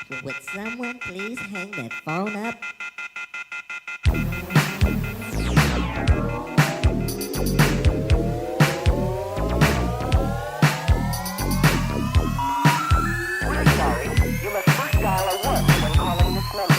Would someone please hang that phone up? We're sorry. You must first dial a 1 when calling this number.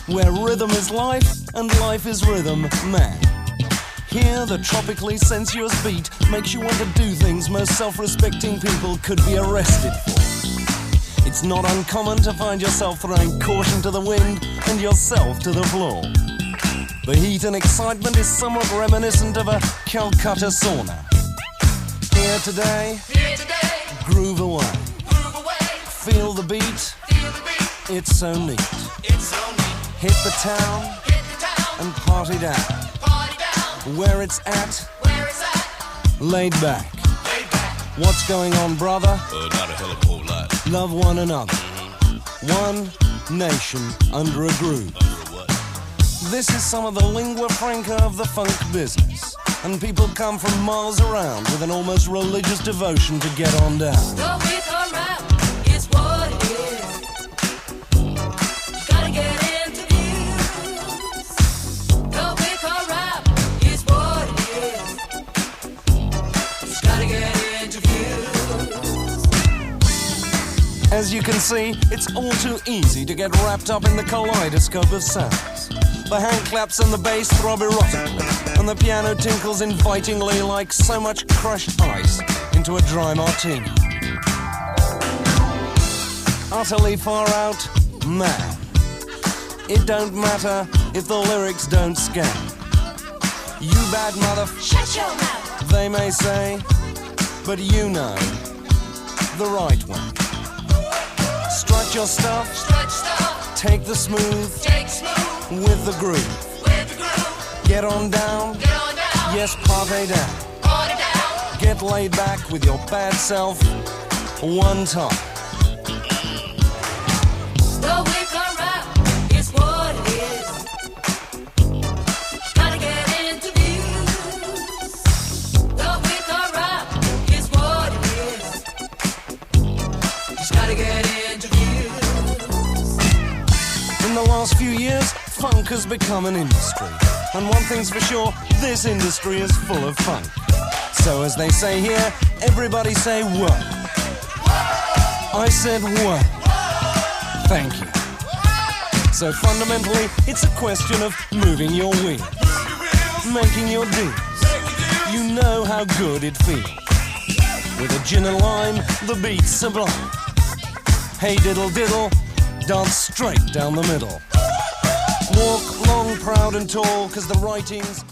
Where rhythm is life and life is rhythm, man. Here, the tropically sensuous beat makes you want to do things most self-respecting people could be arrested for. It's not uncommon to find yourself throwing caution to the wind and yourself to the floor. The heat and excitement is somewhat reminiscent of a Calcutta sauna. Here today, groove away. Feel the beat, it's so neat. Hit the town and party down. Where it's at, laid back. What's going on, brother? Not a hell of a whole lot. Love one another. One nation under a groove. This is some of the lingua franca of the funk business. And people come from miles around with an almost religious devotion to get on down. Go with her rap is what it is. Gotta get into views. Go with her rap is what it is. Gotta get into views. As you can see, it's all too easy to get wrapped up in the kaleidoscope of sounds. The hand claps and the bass throb erotically, and the piano tinkles invitingly like so much crushed ice into a dry martini. Utterly far out, man. It don't matter if the lyrics don't scan. You bad mother, Shut your mouth. they may say, but you know the right way. Strut your stuff, Stretch stuff. take the smooth Take smooth. with the groove. With the groove. Get on down, Get on down. yes, party down. Party down. Get laid back with your bad self one time. The wicker wrap is what it is. Gotta get into views. The wicker wrap is what it is. Just gotta get into views. In the last few years, funk has become an industry. And one thing's for sure, this industry is full of funk. So as they say here, everybody say what? I said what? Thank you. So fundamentally, it's a question of moving your wheels, making your deals. You know how good it feels. With a gin and lime, the beat's sublime. Hey diddle diddle, dance straight down the middle. Walk long, proud and tall, 'cause the writing's